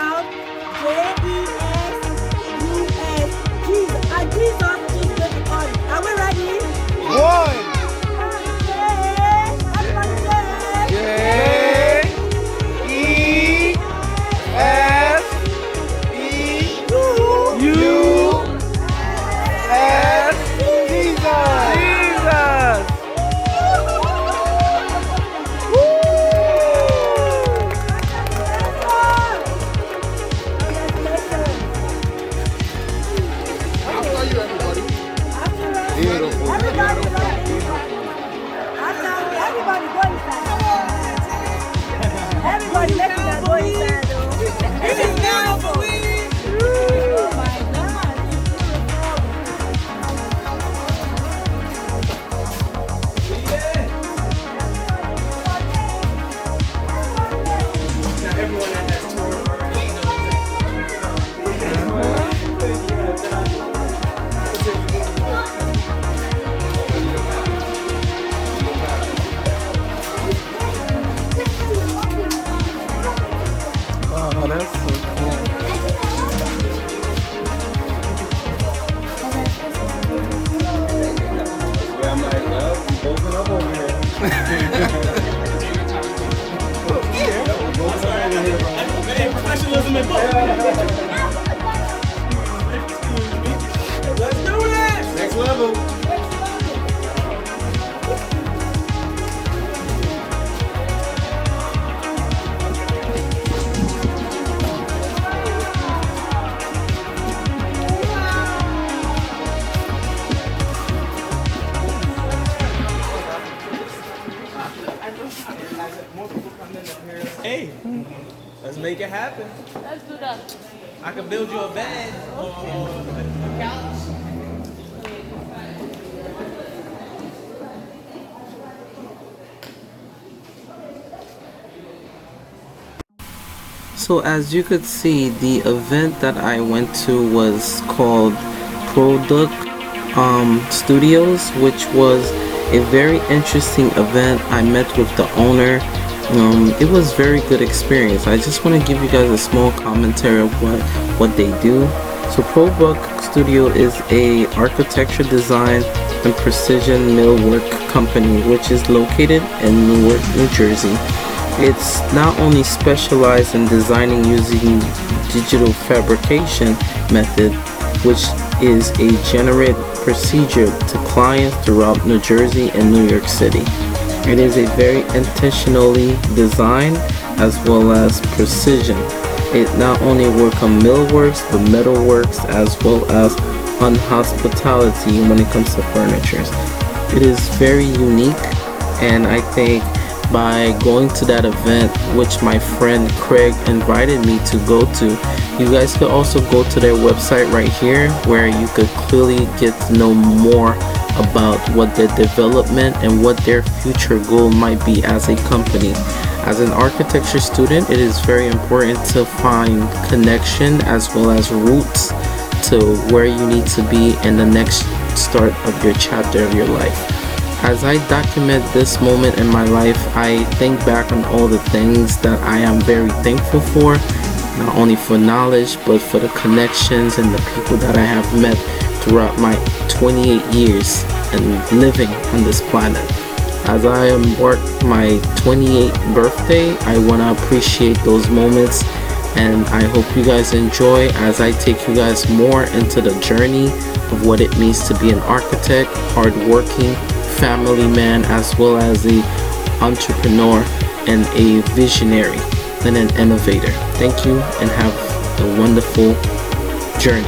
out JESUS. Jesus, Jesus is going to call it. Are we ready? One. Everybody say. J E S E U S Jesus. Jesus. I'll tell you, everybody. Beautiful. Everybody go inside. Everybody let me go inside. This is beautiful. Oh my God. Now everyone that has toured already Oh, that's so cool. Yeah, I'm like, well, we bolting up over here. professionalism in book. Let's do this! Next level. Hey, let's make it happen. Let's do that. I can build you a bed or a couch. So as you could see, the event that I went to was called Product Studios, which was a very interesting event. I met with the owner. It was very good experience. I just want to give you guys a small commentary of what they do. So ProBuck Studio is a architecture design and precision millwork company which is located in Newark, New Jersey. It's not only specialized in designing using digital fabrication method, which is a generated procedure to clients throughout New Jersey and New York City. It is a very intentionally designed as well as precision. It not only works on millworks but metalworks as well as on hospitality when it comes to furniture. It is very unique, and I think by going to that event, which my friend Craig invited me to go to, you guys could also go to their website right here where you could clearly get to know more about what their development and what their future goal might be as a company. As an architecture student, it is very important to find connection as well as roots to where you need to be in the next start of your chapter of your life. As I document this moment in my life, I think back on all the things that I am very thankful for, not only for knowledge, but for the connections and the people that I have met throughout my 28 years and living on this planet. As I mark my 28th birthday, I want to appreciate those moments, and I hope you guys enjoy as I take you guys more into the journey of what it means to be an architect, hardworking, family man, as well as a entrepreneur and a visionary and an innovator. Thank you and have a wonderful journey.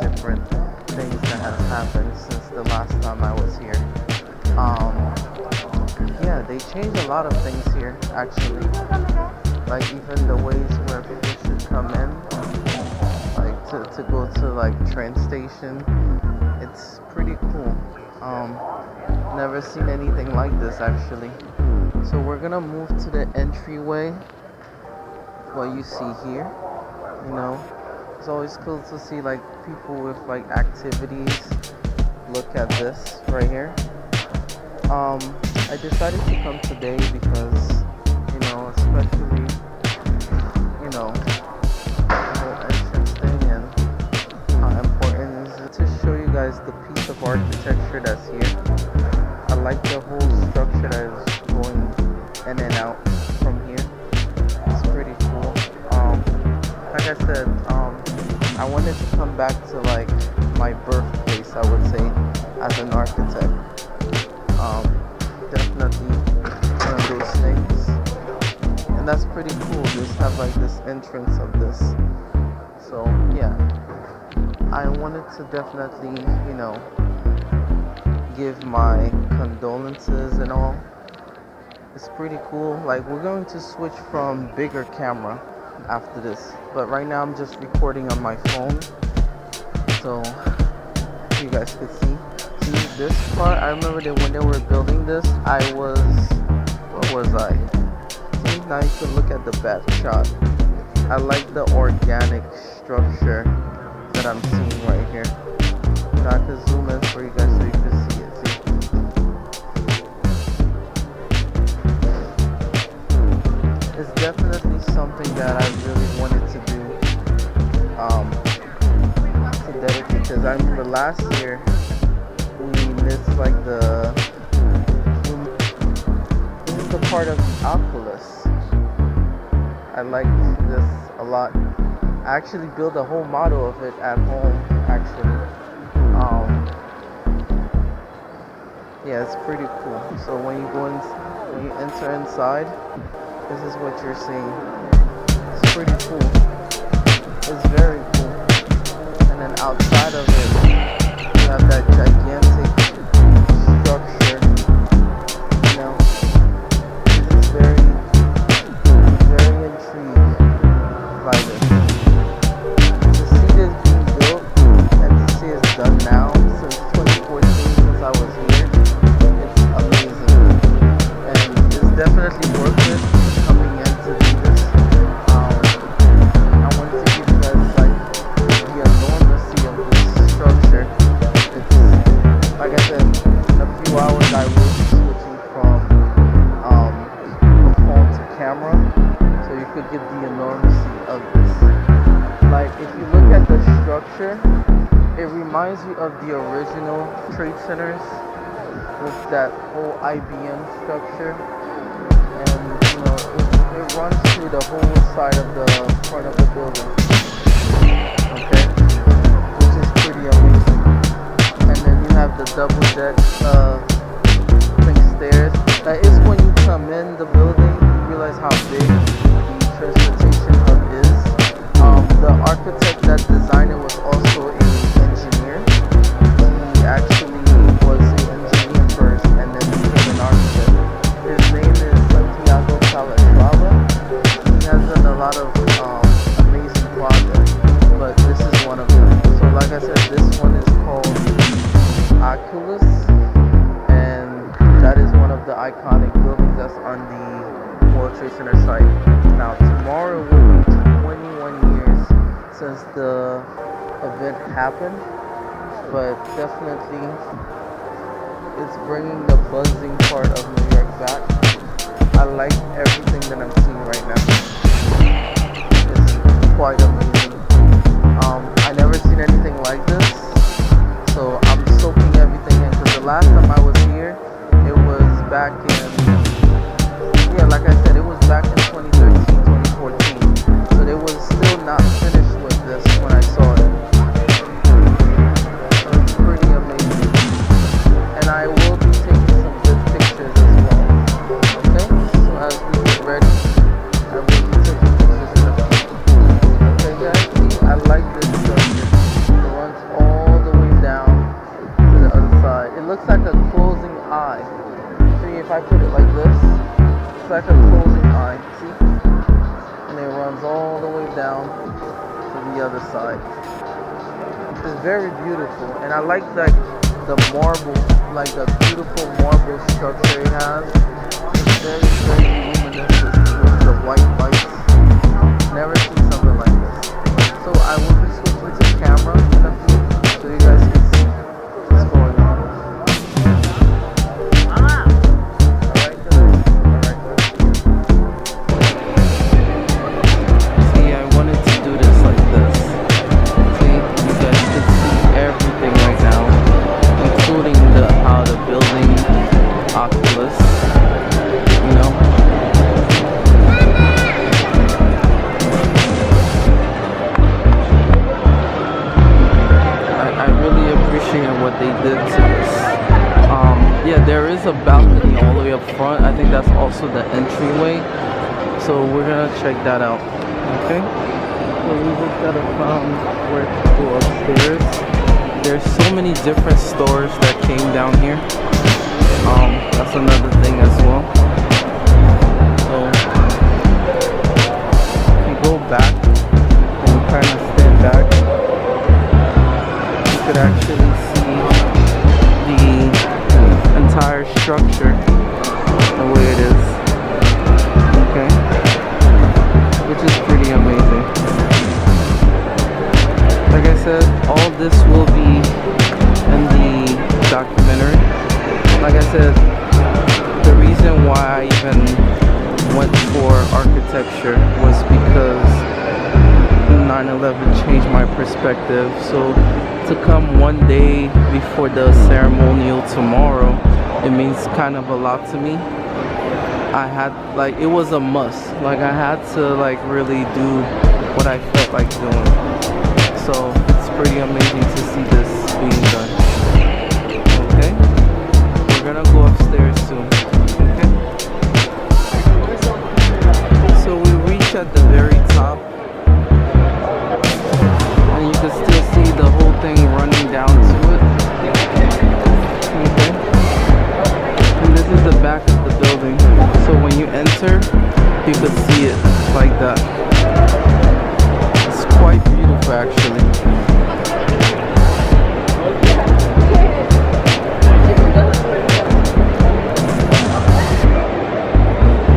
different things that has happened since the last time I was here. Yeah, they changed a lot of things here actually. Like even the ways where people should come in, like to go to like train station. It's pretty cool. Never seen anything like this actually. So we're gonna move to the entryway. What you see here, you know, it's always cool to see like people with like activities. Look at this right here. I decided to come today because, you know, especially, you know, the whole entrance thing and how important it is to show you guys the piece of architecture that's here. I like the whole structure that is going in and out from here. It's pretty cool. Like I said, I wanted to come back to like my birthplace, I would say, as an architect. Definitely one of those things. And that's pretty cool. Just have like this entrance of this. So yeah, I wanted to definitely, you know, give my condolences and all. It's pretty cool. Like we're going to switch from bigger camera after this, but right now I'm just recording on my phone, so you guys could see this part. I remember that when they were building this, what was I? See, now you can look at the back shot. I like the organic structure that I'm seeing right here. Now I can zoom in for you guys so you can see it. See? It's definitely something that I really wanted to do, to dedicate, because I remember last year we missed like this is the part of the Oculus. I like this a lot. I actually built a whole model of it at home actually. Yeah, it's pretty cool. So when you enter inside, this is what you're seeing. It's pretty cool. It's very cool. And then outside of it, you have that gigantic structure. You know, this is very intrigued by this. To see this being built and to see it's done now since 2014, since I was here, it's amazing. And it's definitely worth it coming in to do this. I wanted to give you guys like the enormity of this structure. It's like I said, in a few hours I will be switching from a phone to camera, so you could get the enormity of this. Like if you look at the structure, it reminds you of the original trade centers with that whole IBM structure. And you know, it runs through the whole side of the front of the building. Okay, which is pretty amazing. And then you have the double deck stairs. That is when you come in the building, you realize how big the transportation hub is. The architect that designed it was also an engineer. He actually was an engineer first and then became an architect. His name is Santiago Calatrava. He has done a lot of amazing projects, but this is one of them. So like I said, this one is called Oculus, and that is one of the iconic buildings that's on the World Trade Center site. Now tomorrow will be 21 years since the event happened, but definitely it's bringing the buzzing part of New York back. I like everything that I'm seeing right now. It's quite amazing. I never seen anything like this, so I'm soaking everything in, because the last time I was here, it was back in, yeah, like I said, it was back in 2013, 2014, so they was still not finished with this when I saw it. So it's pretty amazing, and I will be taking some good pictures as well. Okay, so as we get ready, I will be taking pictures in a few. Okay guys, see, I like this structure. The one looks like a closing eye. See, if I put it like this, it's like a closing eye. See? And it runs all the way down to the other side. It's very beautiful, and I like like the marble, like the beautiful marble structure it has. It's very, very luminous with the white lights. Never seen something like this. So I will be switching to camera in a few, so you guys can see what's going on. Alright, see, I wanted to do this like this. See, you guys can see everything right now, including how the building Oculus, you know. I really appreciate what they did to this. Yeah, there is a balcony all the way up front. I think that's also the entryway. So we're gonna check that out. Okay. So we just gotta find where to go upstairs. There's so many different stores that came down here. That's another thing as well. So if you go back and kind of stand back, you could actually see the entire structure the way it is. Okay, which is pretty amazing. Like I said, all this will be in the documentary. Like I said, the reason why I even went for architecture was because 9/11 changed my perspective. So to come one day before the ceremonial tomorrow, it means kind of a lot to me. I had, like, it was a must. Like, I had to, like, really do what I felt like doing. So it's pretty amazing to see this being done. Okay, we're gonna go upstairs soon. Okay, so we reach at the very top, and you can still see the whole thing running down to it. Okay, and this is the back of the building. So when you enter, you can see it like that. It's quite beautiful, actually.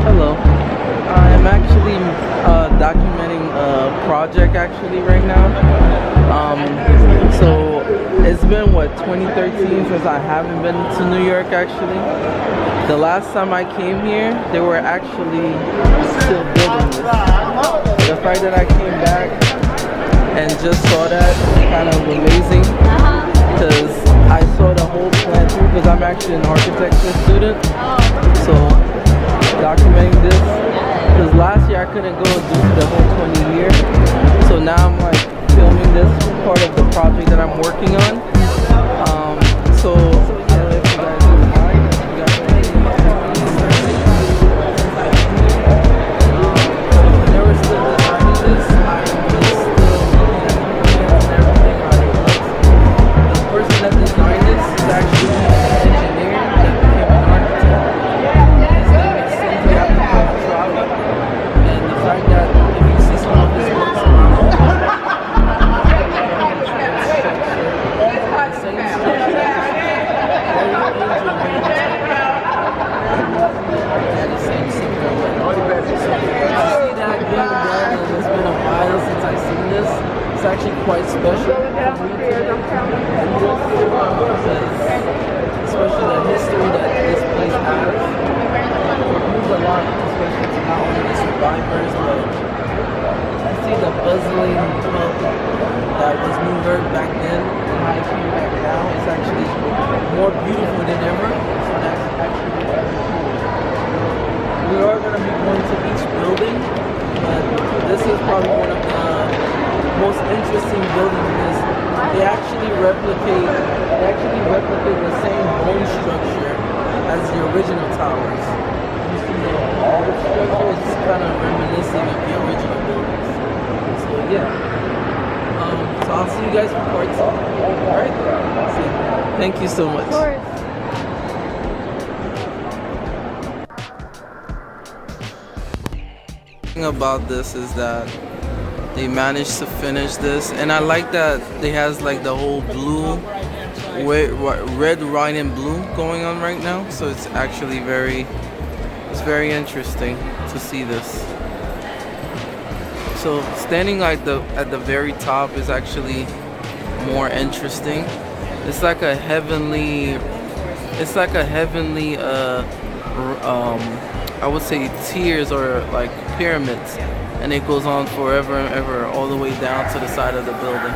Hello. I'm actually documenting a project actually right now. So it's been what, 2013 since I haven't been to New York actually. The last time I came here, they were actually still building this. The fact that I came back and just saw that kind of amazing, because I saw the whole plan through, because I'm actually an architecture student. So documenting this, because last year I couldn't go due to the whole 20 year. So now I'm like filming this part of the project that I'm working on. So yeah, if you guys don't mind, you guys they were still designing this. I was still looking at everything how it looks. The person that designed this is actually an engineer that became an architect. His name is Santiago Petrawi. And the fact that if you see some of his works around the same structure, it's actually quite special for me to especially the history that this place has. It means a lot, especially to not only the survivors, but to see the bustling hub that was New York back then and how it came back now. It's actually more beautiful than ever. So that's actually really cool. We are going to be going to each building, but this is probably one of the most interesting buildings because they actually replicate the same bone structure as the original towers. You see the structure is kind of reminiscent of the original buildings. So yeah. So I'll see you guys for part 2. Alright? Thank you so much. Of course. thing about this is that they managed to finish this, and I like that they has like the whole blue, red, white, and blue going on right now. So it's actually it's very interesting to see this. So standing like at the very top is actually more interesting. It's like a heavenly, I would say tiers or like pyramids, and it goes on forever and ever all the way down to the side of the building.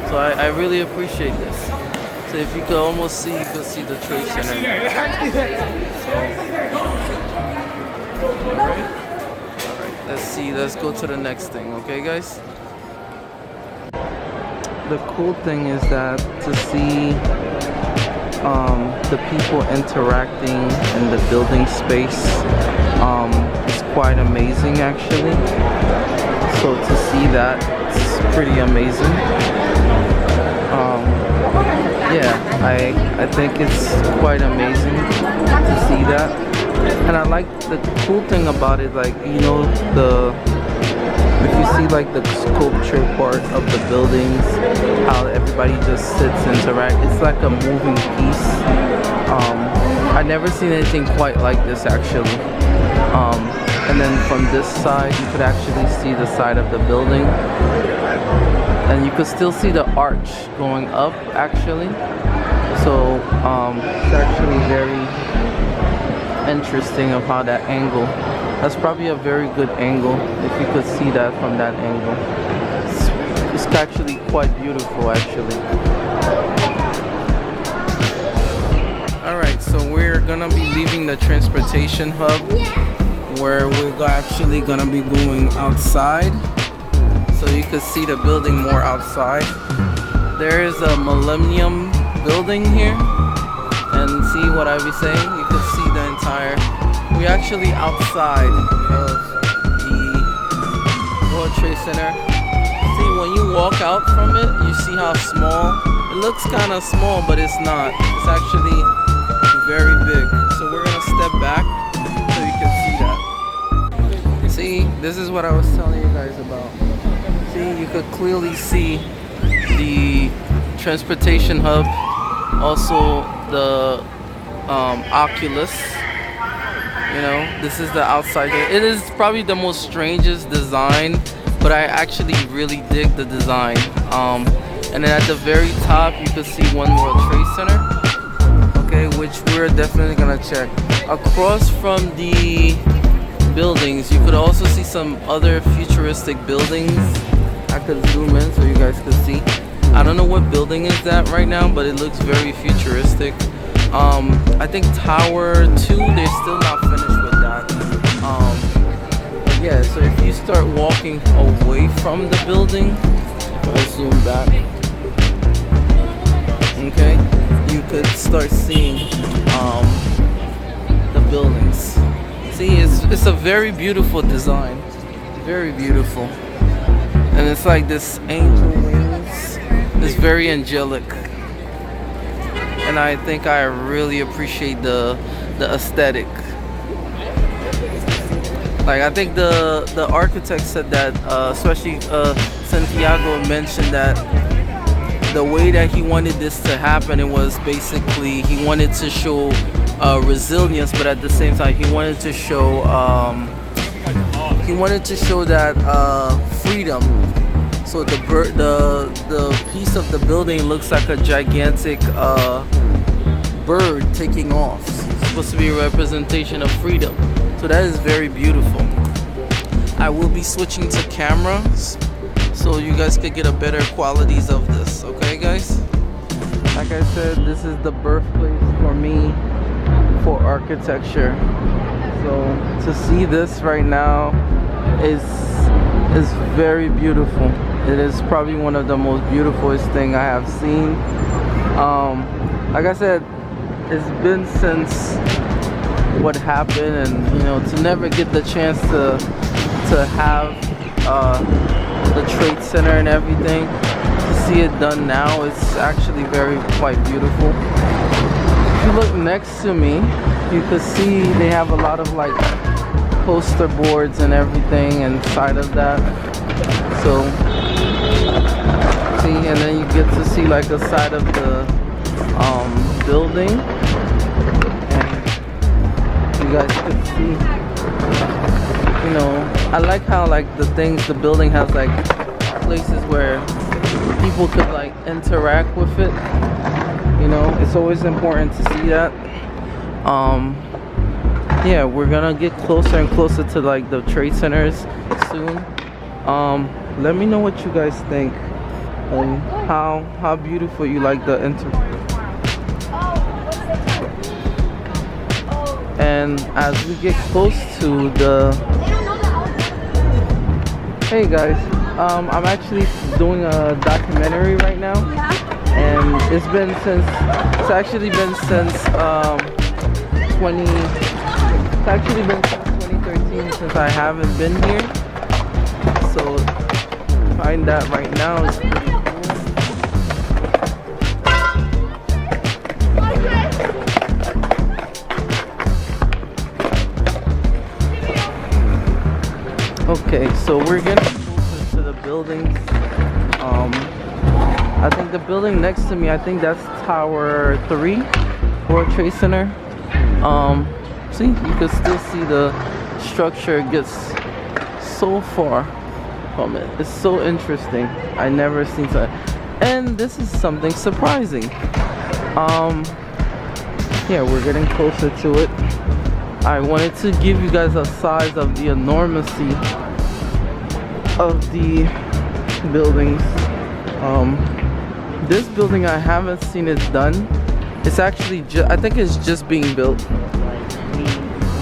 So I really appreciate this. So if you could almost see, you could see the Trade Center. Alright, let's see, let's go to the next thing, okay guys? The cool thing is that to see the people interacting in the building space is quite amazing actually. So to see that, it's pretty amazing. Yeah, I think it's quite amazing to see that. And I like the cool thing about it, like, you know, if you see like the sculpture part of the buildings, how everybody just sits and interact, it's like a moving piece. I've never seen anything quite like this actually. And then from this side, you could actually see the side of the building, and you could still see the arch going up actually. So it's actually very interesting of how that angle. That's probably a very good angle if you could see that from that angle. It's actually quite beautiful actually. Alright, so we're gonna be leaving the transportation hub, where we're actually gonna be going outside, so you can see the building more outside. There is a Millennium building here, and see what I be saying, you can see the entire, we're actually outside of the World Trade Center. See, when you walk out from it, you see how small, it looks kind of small, but it's not. It's actually very big. So we're gonna step back so you can see that. See, this is what I was telling you guys about. See, you could clearly see the transportation hub, also the Oculus. You know, this is the outside. It is probably the most strangest design, but I actually really dig the design. And then at the very top, you can see One World Trade Center, okay, which we're definitely gonna check. Across from the buildings, you could also see some other futuristic buildings. I could zoom in so you guys could see. I don't know what building is that right now, but it looks very futuristic. I think Tower 2, they're still not finished with that. Yeah, so if you start walking away from the building, I'll zoom back. Okay, you could start seeing the buildings. See, it's a very beautiful design, very beautiful, and it's like this angel wings. It's very angelic. And I think I really appreciate the aesthetic. Like, I think the architect said that, especially Santiago mentioned that the way that he wanted this to happen, it was basically he wanted to show resilience, but at the same time he wanted to show that freedom. So the piece of the building looks like a gigantic bird taking off. It's supposed to be a representation of freedom. So that is very beautiful. I will be switching to cameras so you guys could get a better qualities of this. Okay, guys? Like I said, this is the birthplace for me for architecture. So to see this right now is very beautiful. It is probably one of the most beautifulest thing I have seen. Like I said, it's been since what happened, and you know, to never get the chance to have the Trade Center and everything, to see it done now, it's actually quite beautiful. If you look next to me, you can see they have a lot of like poster boards and everything inside of that. So see, and then you get to see like the side of the building, and you guys could see, you know, I like how like the building has like places where people could like interact with it. You know, it's always important to see that. Yeah, we're gonna get closer and closer to like the trade centers soon. Let me know what you guys think and how beautiful you like the and as we get close to the, hey guys, I'm actually doing a documentary right now, and it's actually been since 2013 since I haven't been here. So find that right now is pretty cool. Okay, so we're getting closer to the buildings. I think the building next to me, I think that's Tower 3 World Trade Center. See, you can still see the structure gets so far from it. It's so interesting. I never seen that. And this is something surprising. Yeah, we're getting closer to it. I wanted to give you guys a size of the enormity of the buildings. This building, I haven't seen it done. It's actually I think it's just being built.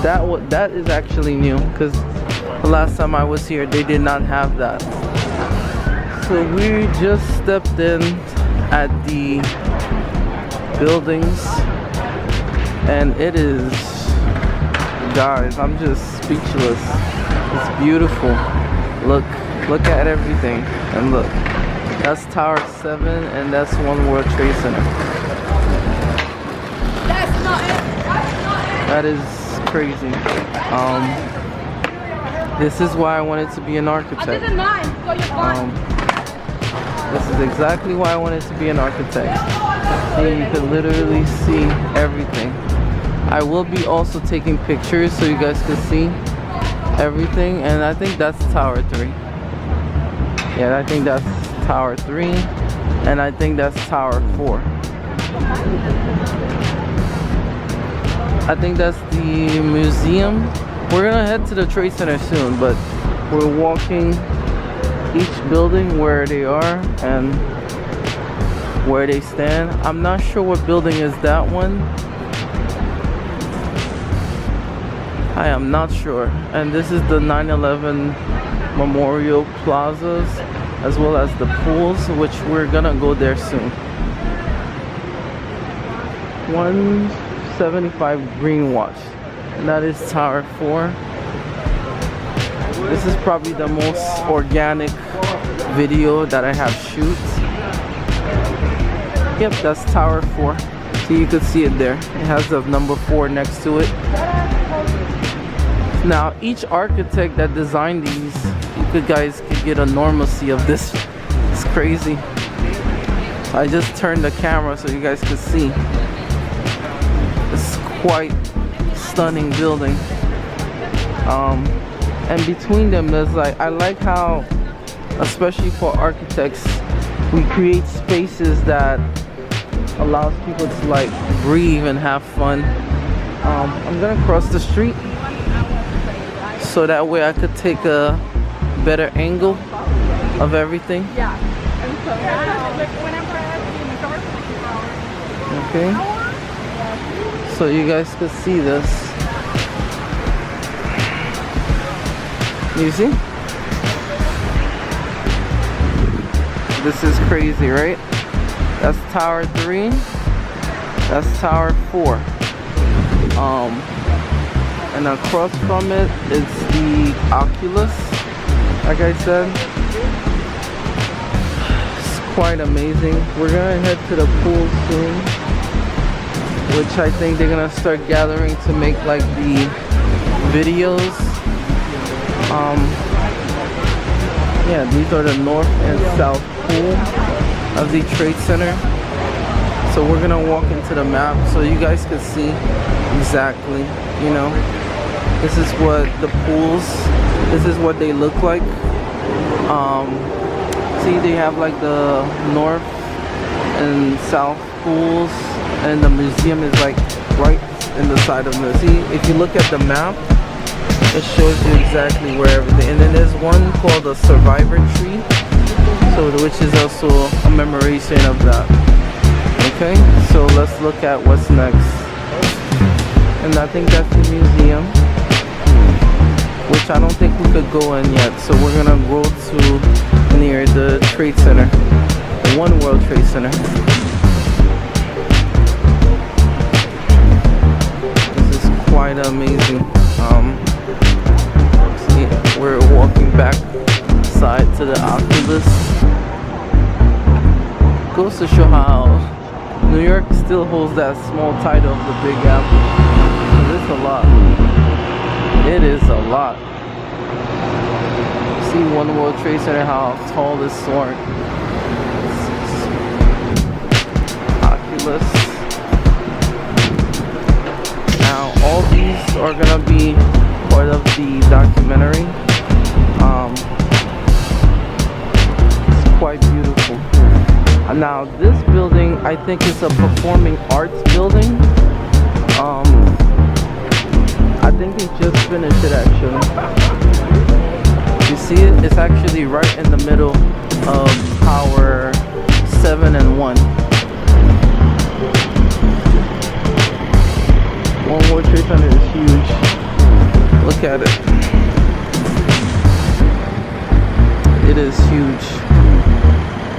That is actually new, because the last time I was here they did not have that. So we just stepped in at the buildings, and it is, guys, I'm just speechless. It's beautiful. Look at everything, and look, that's Tower 7 and that's One World Trade Center. That is crazy. This is why I wanted to be an architect. This is exactly why I wanted to be an architect. See, you can literally see everything. I will be also taking pictures so you guys can see everything, and I think that's Tower 3. Yeah, I think that's Tower 3, and I think that's Tower 4. I think that's the museum. We're gonna head to the Trade Center soon, but we're walking each building where they are and where they stand. I'm not sure what building is that one. I am not sure. And this is the 9/11 Memorial Plazas, as well as the pools, which we're gonna go there soon. 175 Greenwatch, and that is Tower 4. This is probably the most organic video that I have shoot. Yep, that's Tower 4. So you could see it there. It has the number 4 next to it. Now, each architect that designed these, you guys could get a normalcy of this. It's crazy. I just turned the camera so you guys could see. It's quite stunning building. And between them, there's like, I like how, especially for architects, we create spaces that allows people to like breathe and have fun. I'm gonna cross the street so that way I could take a better angle of everything. Okay, so you guys could see this. You see? This is crazy, right? That's Tower 3. That's Tower 4. And across from it is the Oculus. Like I said, it's quite amazing. We're gonna head to the pool soon, which I think they're gonna start gathering to make like the videos Yeah, these are the north and south pool of the Trade Center. So we're gonna walk into the map so you guys can see exactly, you know, this is what the pools, this is what they look like. See, they have like the north and south pools, and the museum is like right in the side of the, see, if you look at the map, it shows you exactly where everything, and then there's one called a survivor tree, so which is also a commemoration of that. Okay, so let's look at what's next. And I think that's the museum, which I don't think we could go in yet, so we're gonna go to near the Trade Center, the One World Trade Center. This is quite amazing. See, we're walking back side to the Oculus. Goes to show how New York still holds that small title of the Big Apple. It's a lot. It is a lot. See One World Trade Center, how tall this soaring. Oculus. Now all these are gonna be part of the documentary. It's quite beautiful. Now this building, I think, is a performing arts building. I think they just finished it actually. You see it? It's actually right in the middle of Tower 7 and 1. One World Trade Center is huge. Look at it. It is huge.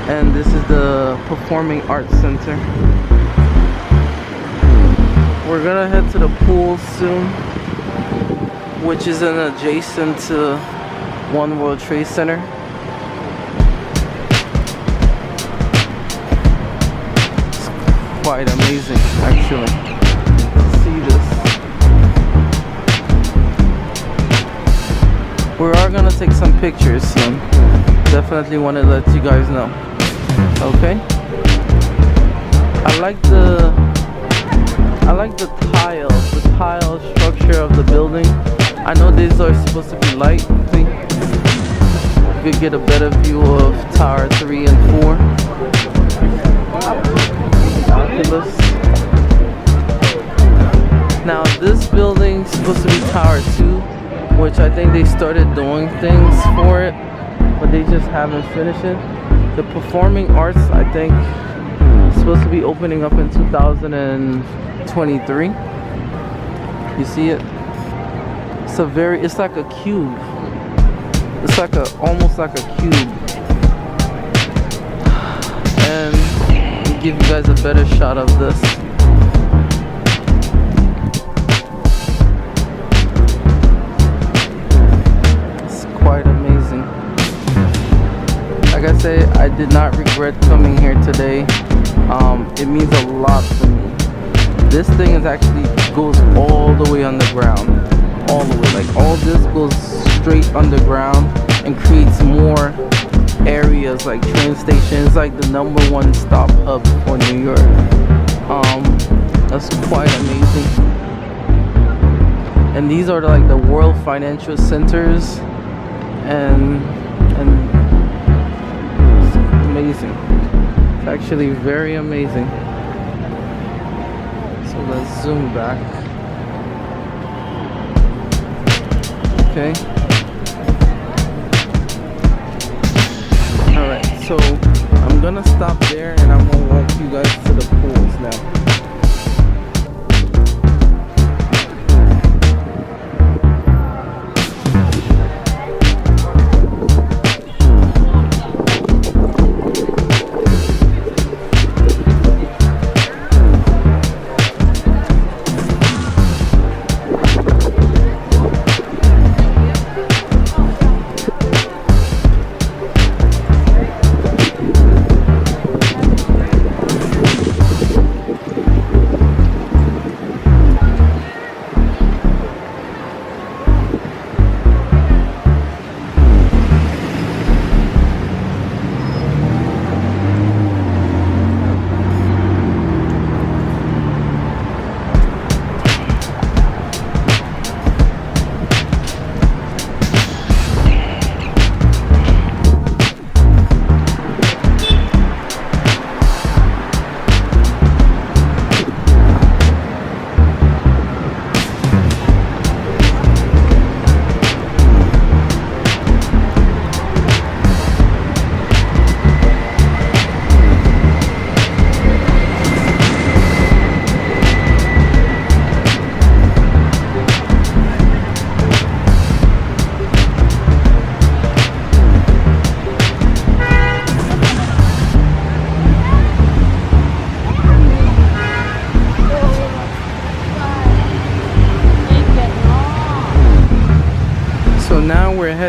And this is the Performing Arts Center. We're gonna head to the pool soon, which is adjacent to One World Trade Center. It's quite amazing, actually. See this. We are gonna take some pictures soon. Definitely want to let you guys know. Okay. I like the tile structure of the building. I know these are supposed to be light. See? You could get a better view of Tower 3 and 4. Oculus. Now this building is supposed to be Tower 2, which I think they started doing things for it, but they just haven't finished it. The Performing Arts, I think, is supposed to be opening up in 2023. You see it? It's like a cube. It's like almost like a cube. And I'll give you guys a better shot of this. It's quite amazing. Like I say, I did not regret coming here today. It means a lot to me. This thing goes all the way underground. All the way, like all this goes straight underground and creates more areas like train stations, like the #1 stop hub for New York. That's quite amazing. And these are like the world financial centers, and it's amazing. It's actually very amazing. So let's zoom back. Okay. Alright, so I'm gonna stop there and I'm gonna walk you guys to the pools now.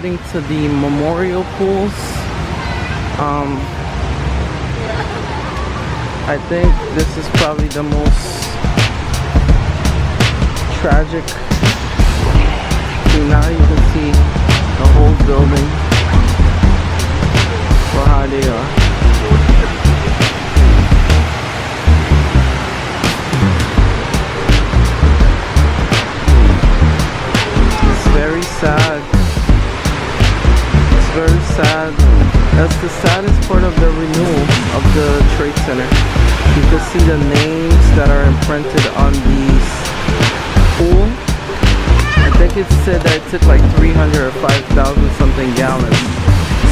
heading to the memorial pools. I think this is probably the most tragic. See, now you can see the whole building for how they are. It's very sad. It's very sad. That's the saddest part of the renewal of the Trade Center. You can see the names that are imprinted on these pool. I think it said that it took like 300 or 5,000 something gallons.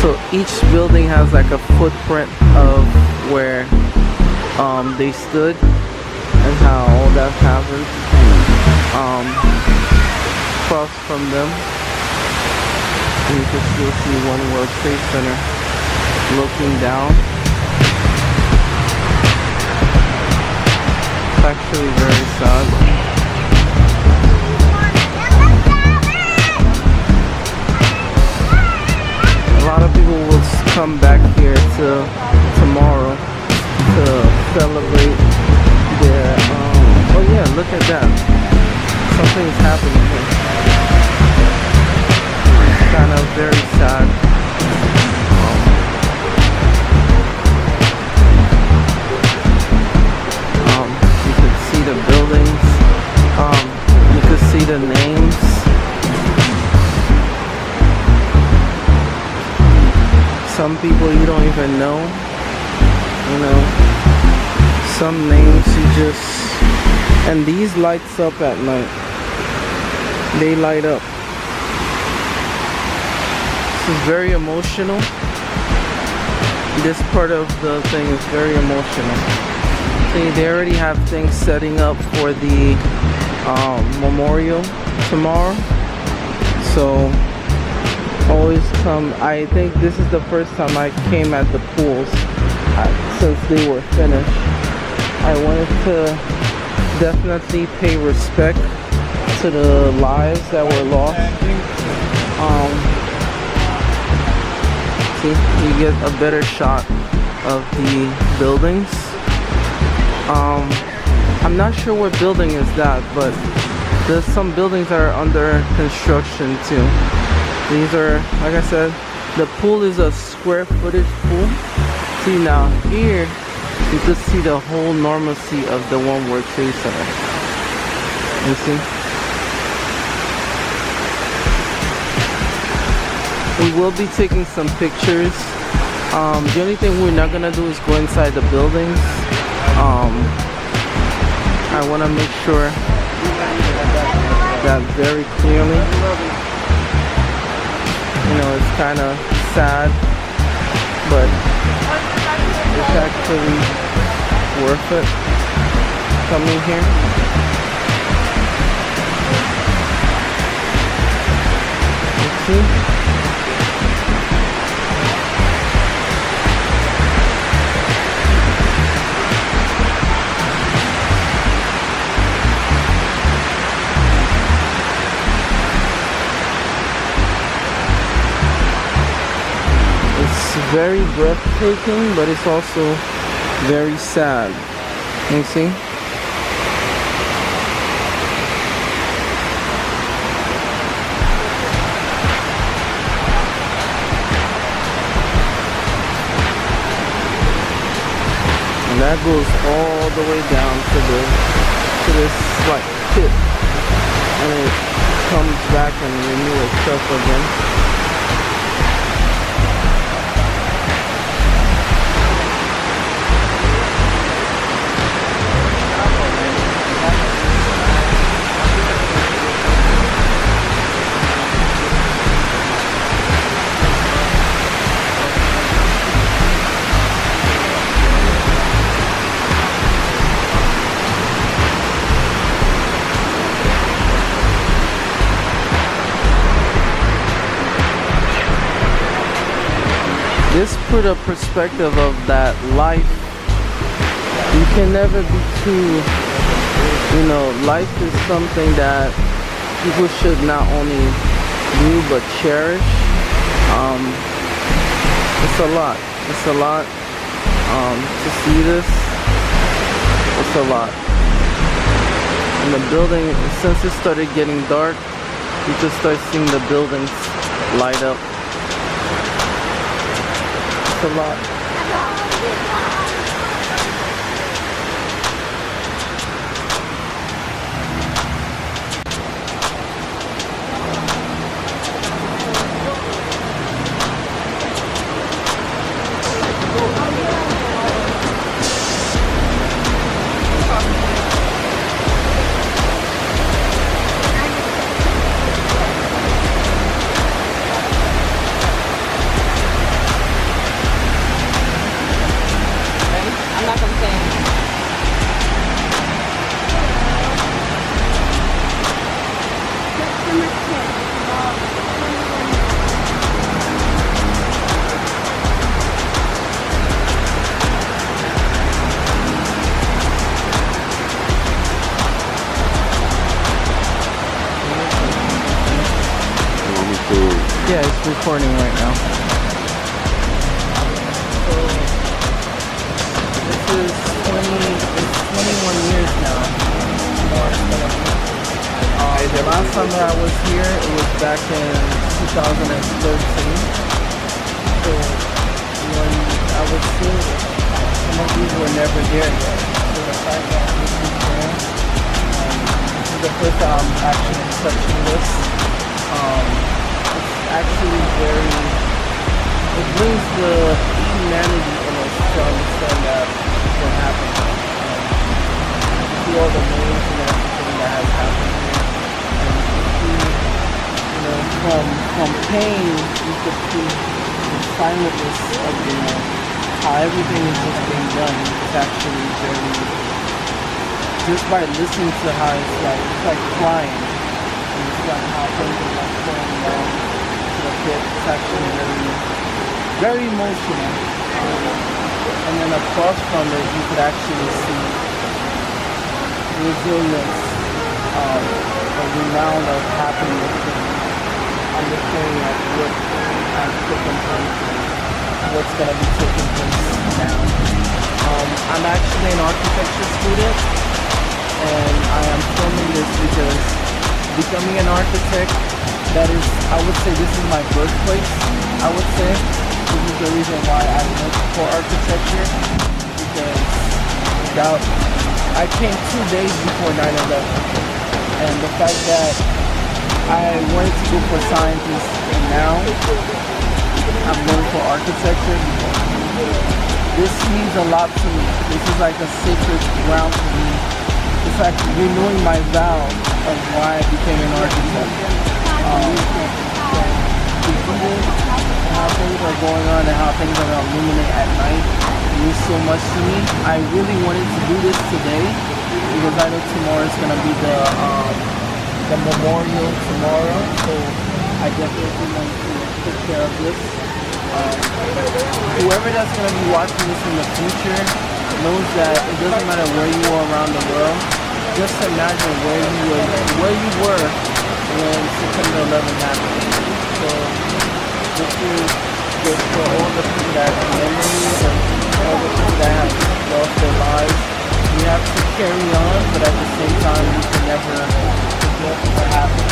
So each building has like a footprint of where they stood and how all that happened. Across from them, you can still see One World Trade Center looking down. It's actually very sad. A lot of people will come back here tomorrow to celebrate their oh yeah, look at that. Something's happening here. It's kind of very sad. You can see the buildings. You can see the names. Some people you don't even know. You know, some names you just, and these lights up at night. They light up. This is very emotional. This part of the thing is very emotional. See, they already have things setting up for the memorial tomorrow. So always come. I think this is the first time I came at the pools since they were finished. I wanted to definitely pay respect to the lives that were lost. See, you get a better shot of the buildings. I'm not sure what building is that, but there's some buildings that are under construction too. These are, like I said, the pool is a square footage pool. See, now here you can see the whole normalcy of the One World Trade Center. You see? We will be taking some pictures. The only thing we're not gonna do is go inside the buildings. I want to make sure that very clearly. You know, it's kind of sad, but it's actually worth it coming here. You see? Very breathtaking, but it's also very sad. You see? And that goes all the way down to this like pit, and it comes back and renews itself again. This put a perspective of that life. You can never be too, you know, life is something that people should not only do but cherish. It's a lot. It's a lot. To see this, it's a lot. And the building, since it started getting dark, you can start seeing the buildings light up. It's a lot. I'm not gonna say anything. Yeah, it's recording right now. So this is 21 years now. The last time that I was here, it was back in 2013. So when I was here, some of these were never there yet. So the fact that this is there, this is the first time I'm actually touching this. It's actually very, it brings the humanity in us to understand that what happened. See all the names and everything that has happened here. And you see, you know, from pain, you could see the silentness of, you know, how everything is just being done. It's actually very, just by listening to how it's like crying. And it's like how things are like going down to the pit. It's actually very, very emotional. And then across from it, you could actually see resilience, the renown of happiness, and understanding of what has taken place and what's going to be taking place now. I'm actually an architecture student, and I am filming this because becoming an architect, that is, I would say this is my birthplace, I would say. This is the reason why I went for architecture, because I came 2 days before 9/11, and the fact that I wanted to go for scientists and now I'm going for architecture, this means a lot to me. This is like a sacred ground for me. It's like renewing my vow of why I became an architect. How things are going on and how things are going to illuminate at night means so much to me. I really wanted to do this today because I know tomorrow is going to be the memorial tomorrow, so I definitely want to take care of this. Whoever that's going to be watching this in the future knows that it doesn't matter where you are around the world. Just imagine where you were when September 11th happened. So this is just for all the people that have memories and all the people that have lost their lives. We have to carry on, but at the same time, we can never forget what happened.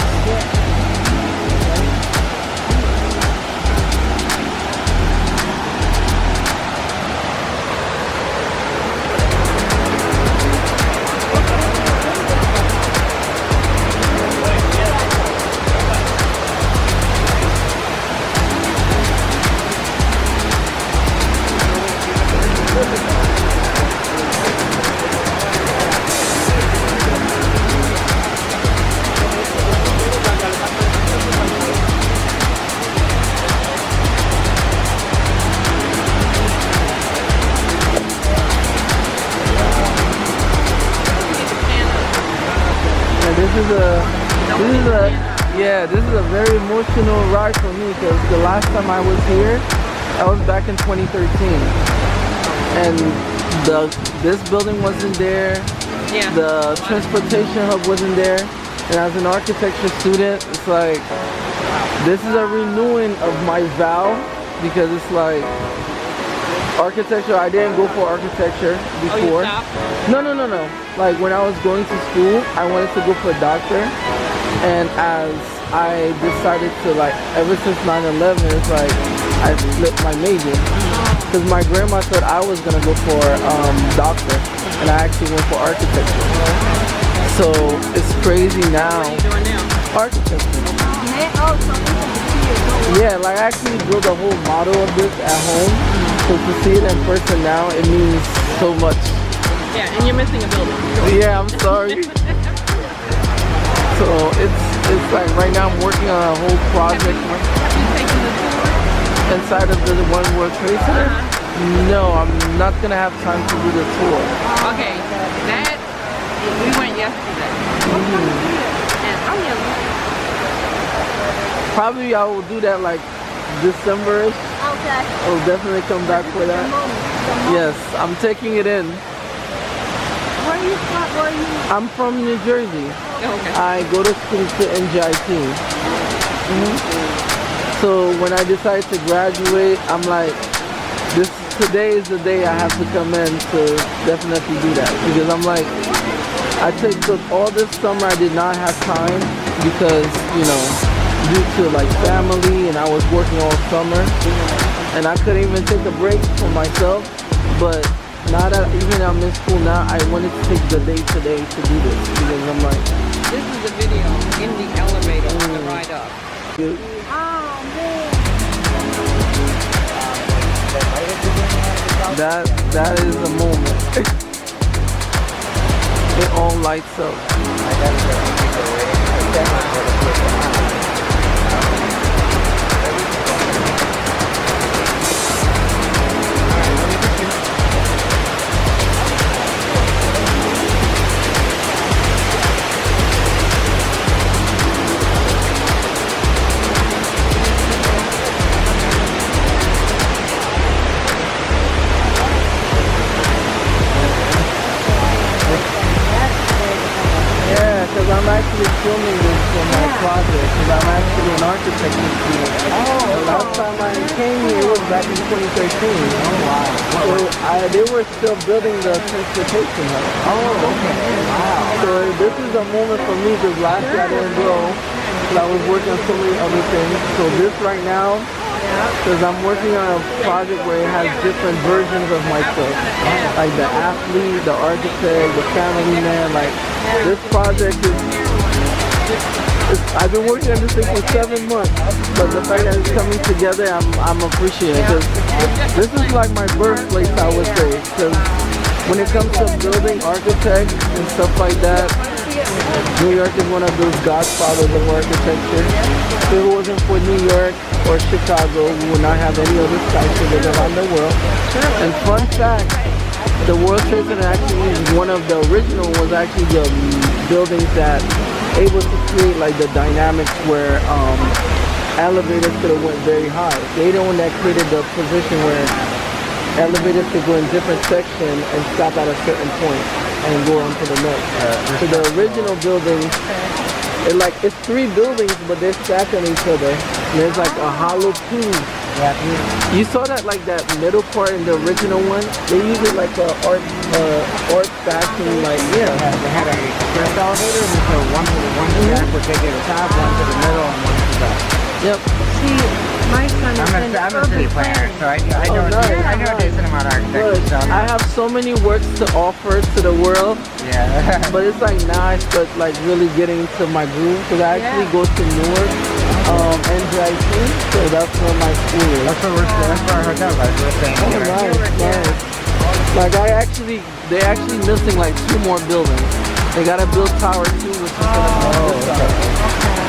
This is a very emotional ride for me because the last time I was here, that was back in 2013, and this building wasn't there. Yeah. The transportation hub wasn't there, and as an architecture student, it's like This is a renewing of my vow because it's like architecture. I didn't go for architecture before. Oh, you stopped? No. Like when I was going to school, I wanted to go for a doctor, and as I decided to like, ever since 9/11, it's like I flipped my major because my grandma thought I was gonna go for doctor, and I actually went for architecture. So it's crazy now. What are you doing now? Architecture. Yeah, like I actually built a whole model of this at home. So to see it in person now, it means so much. Yeah, and you're missing a building. Yeah, I'm sorry. So it's like right now I'm working on a whole project Have you taken the tour? inside of the One World Trade Center. No, I'm not gonna have time to do the tour. Okay, that we went yesterday. And oh yeah. Probably I will do that like December-ish. Okay. I'll definitely come back for that. Yes, I'm taking it in. Where are you from? Where are you? I'm from New Jersey. Okay. I go to school to NJIT. So when I decided to graduate, I'm like, today is the day I have to come in to definitely do that. Because I'm like, I took all this summer, I did not have time because, you know, due to like family, and I was working all summer, and I couldn't even take a break for myself. But now that even I'm in school now, I wanted to take the day today to do this because I'm like, This is the video in the elevator on the ride up. dude, Oh man. that is a moment. It all lights up. Because I'm actually filming this for my project, because I'm actually an architecture student. The last time I came here was back in 2013. Oh wow. So they were still building the transportation hub. Oh, okay. Wow. So this is a moment for me because last year I didn't go, because I was working on so many other things. So this right now, because I'm working on a project where it has different versions of myself. Like the athlete, the architect, the family man, like this project I've been working on this thing for 7 months, but the fact that it's coming together, I'm appreciating it, because this is like my birthplace, I would say, because when it comes to building architects and stuff like that, New York is one of those godfathers of architecture. If it wasn't for New York or Chicago, we would not have any other skyscrapers around the world. And fun fact, the World Trade Center actually is one of the original, was actually the buildings that able to create like the dynamics where elevators could have went very high. They the one that created the position where elevators could go in different sections and stop at a certain point and go on to the next. So the original building, it's 3 buildings, but they're stacked on each other. And there's like a hollow tube. You saw that like that middle part in the original one? They use it like a art fashion, like They had a express elevator, and so one to the track would take you to the top, one to the middle, and one to the back. Yep. See, my son is I'm in a city urban planner, planning. so I know nice, I know a decent amount of architecture Look, stuff. I have so many works to offer to the world, Yeah. but it's like now I start like really getting into my groove, because I actually go to Newark, NJIT, so that's where my school is. That's where our hotel was. We were staying Oh, here. nice. Like they're actually missing like 2 more buildings. They gotta build Tower 2, which is gonna be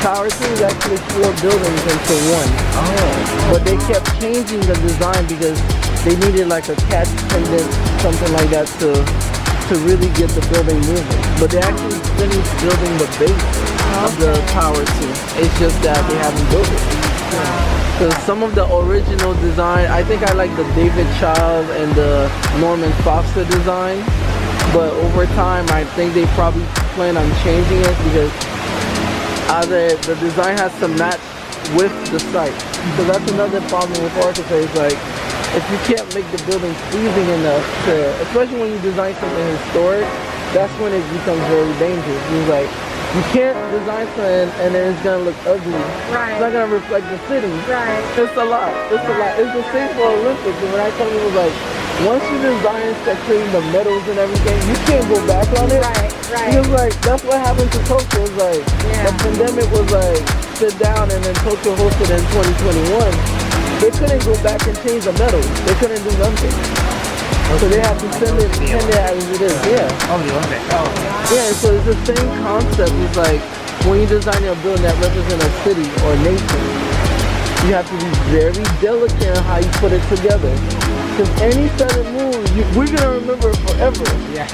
Tower 2 is actually 4 buildings into one. Oh. But they kept changing the design because they needed like a catch pendant, something like that to really get the building moving. But they actually finished building the base of the Tower 2. It's just that they haven't built it. Because some of the original design, I think I like the David Child and the Norman Foster design. But over time, I think they probably plan on changing it because either the design has to match with the site. So that's another problem with architects. Like, if you can't make the building pleasing enough to, especially when you design something historic, that's when it becomes very dangerous. It's like, you can't design something and then it's gonna look ugly. Right. It's not gonna reflect the city. Right. It's a lot. It's a lot. It's the same for Olympics. And when I tell people, like, once you design securing the medals and everything, you can't go back on it. Right, right. Because like that's what happened to Tokyo. It's like the pandemic was like sit down and then Tokyo hosted in 2021. They couldn't go back and change the medals. They couldn't do nothing. So they have to send it as it is. Yeah. Oh, the Olympics. Oh. Yeah, so it's the same concept. It's like when you design a building that represents a city or nation, you have to be very delicate in how you put it together. Because any sudden move, we're gonna remember it forever. Yeah.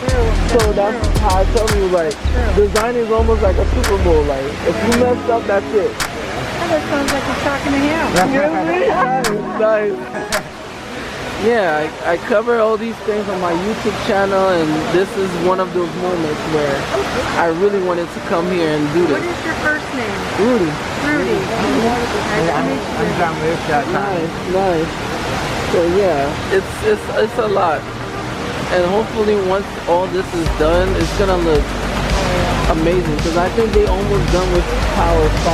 So that's how I tell you, like, design is almost like a Super Bowl. Like, if you messed up, that's it. That sounds like you're talking to him. You know what I mean? Nice. Yeah, I cover all these things on my YouTube channel, and this is one of those moments where I really wanted to come here and do What this. is your first name? Rudy. Rudy. Nice to meet you. I'm John Luke. Nice. So yeah, it's a lot, and hopefully once all this is done, it's gonna look amazing. Because I think they almost done with Tower 5.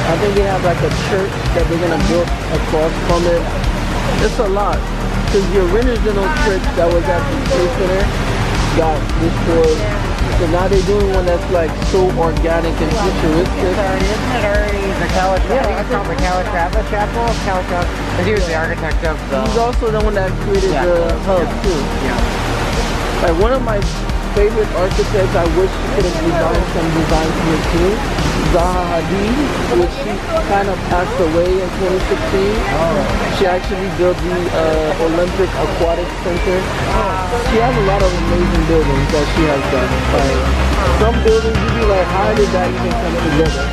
I think they have like a church that they're gonna build across from it. It's a lot. Because the original church that was at the Space Center got destroyed. So now they're doing one that's like so organic and futuristic. Isn't it already the Calatrava? I think it's called the Calatrava Chapel. Calatrava. Because he was the architect of the... He's also the one that created the hub too. Yeah. Like one of my favorite architects, I wish she could have designed some designs here too. Zaha Hadid, which she kind of passed away in 2016. She actually built the Olympic Aquatic Center. She has a lot of amazing buildings that she has done. Like some buildings you be like, how did that even come together?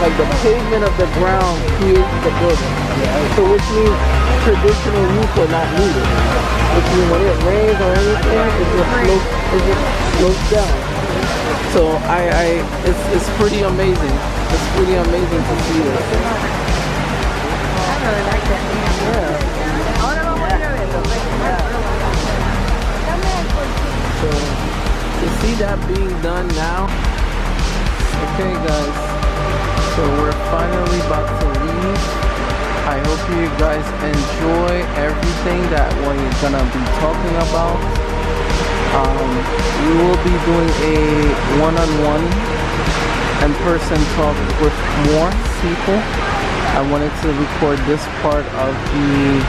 Like the pavement of the ground creates the building. So which means traditional roofs are not needed. Which means when it rains or anything, it just slopes down. So it's pretty amazing. It's pretty amazing to see this. I really like that. Yeah. Ahora vamos a ir a verlo. So to see that being done now. Okay guys. So we're finally about to leave. I hope you guys enjoy everything that we're gonna be talking about. We will be doing a one-on-one in-person talk with more people. I wanted to record this part of the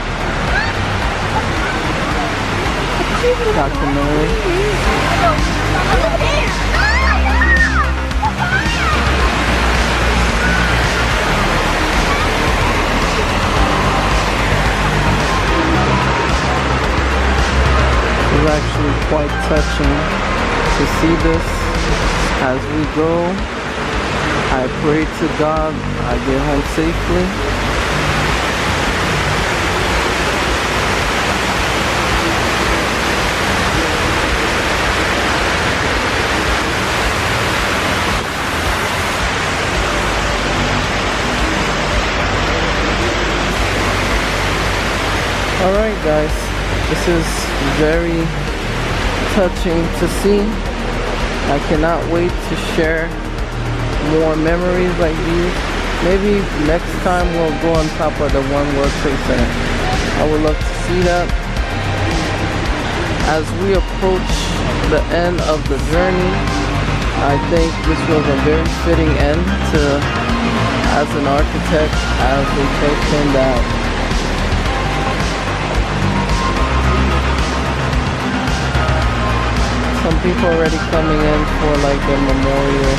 documentary. It's actually quite touching to see this as we go. I pray to God I get home safely. Alright guys, this is very touching to see. I cannot wait to share more memories like these. Maybe next time we'll go on top of the One World Trade Center. I would love to see that. As we approach the end of the journey, I think this was a very fitting end to, as an architect, as a person that some people already coming in for like the memorial,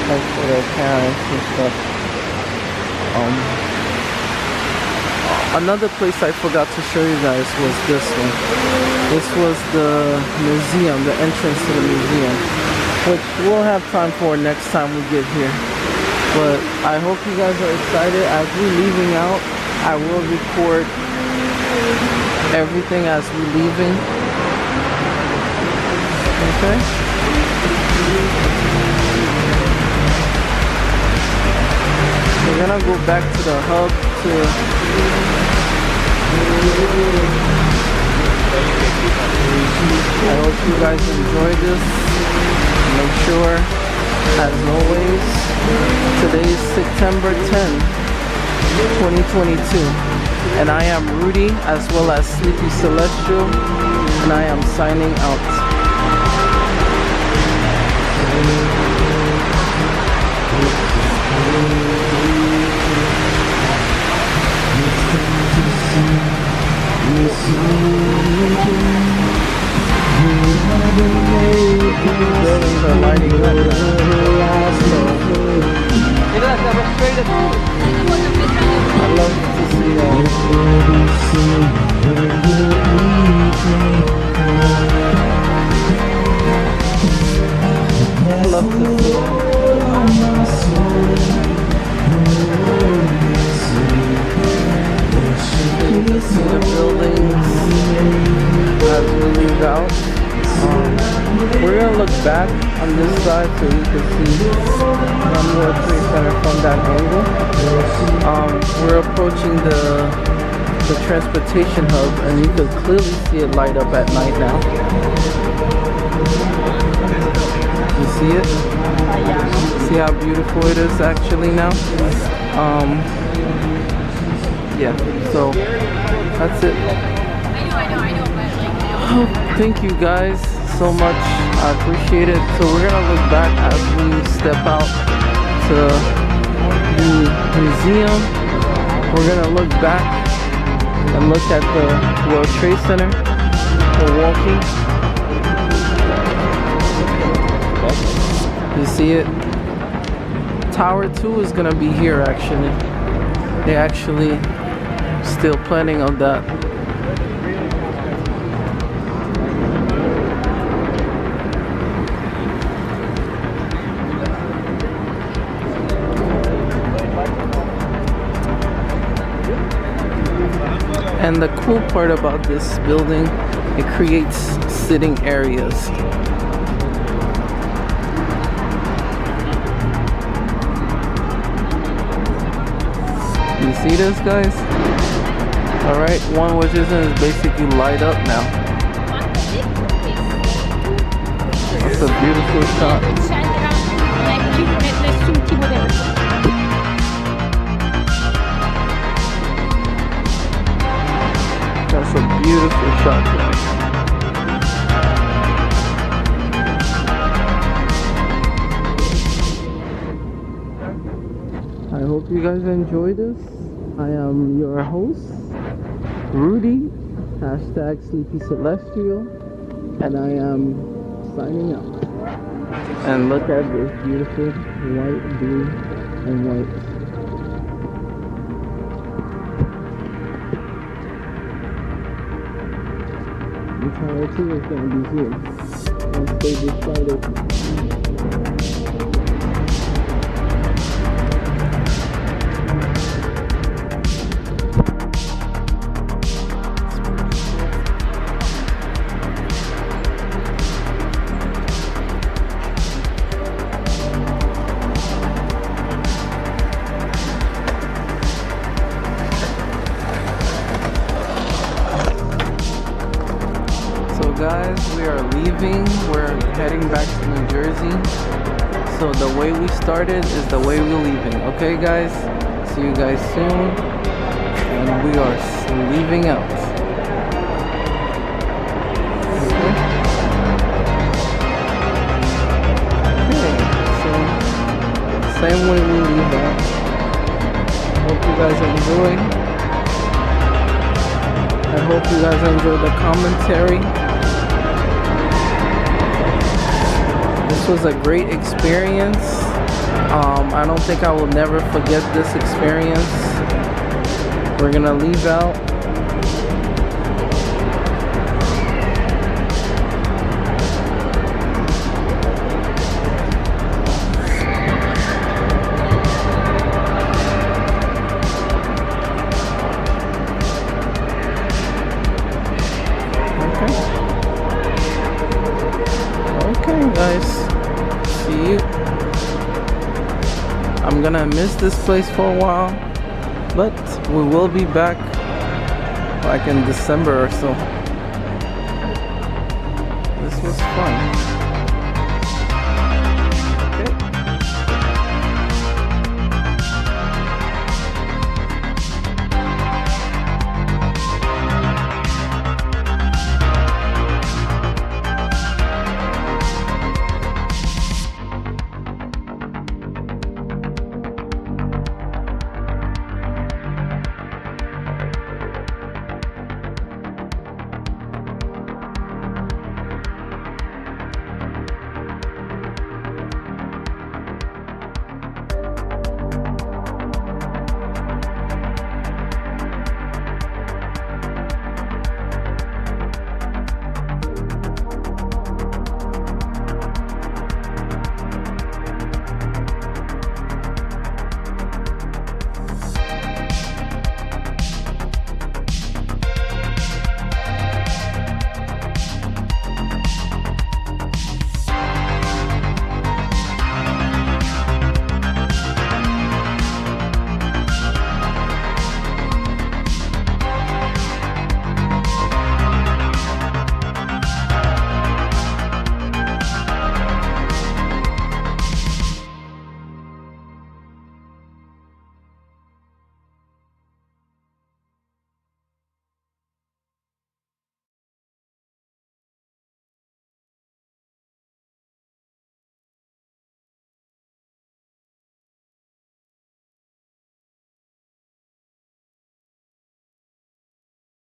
like for their parents and stuff. Another place I forgot to show you guys was this one. This was the museum, the entrance to the museum, which we'll have time for next time we get here. But I hope you guys are excited. As we're leaving out, I will record everything as we're leaving. Okay. So gonna go back to the hub to I hope you guys enjoyed this. Make sure, as always, today is September 10, 2022. And I am Rudy, as well as Sleepy Celestial, and I am signing out. Buildings are lighting up now. I love to see that. I love to see the buildings as we leave out. We're gonna look back on this side so you can see One World Trade Center from that angle. We're approaching the transportation hub, and you can clearly see it light up at night now. You see it? See how beautiful it is actually now? Yeah, so that's it. Thank you guys so much. I appreciate it. So we're gonna look back as we step out to the museum. We're gonna look back and look at the World Trade Center. Milwaukee. You see it? Tower 2 is gonna be here actually. They actually still planning on that. And the cool part about this building, it creates sitting areas. You see this, guys? Alright, One Washington is basically light up now. It's a beautiful shot. That's a beautiful shot, guys. I hope you guys enjoy this. I am your host, Rudy, hashtag Sleepy Celestial, and I am signing out. And look at this beautiful white, blue, and white. The Tower 2 is going to be here once they decide it. Guys, we are leaving. We're heading back to New Jersey. So the way we started is the way we're leaving. Okay, guys? See you guys soon. And we are leaving out. Okay, so same way we leave out. Hope you guys enjoy. I hope you guys enjoyed the commentary. This was a great experience. I don't think I will never forget this experience. We're gonna leave out. Okay, guys. See you. I'm gonna miss this place for a while, but we will be back like in December or so. This was fun.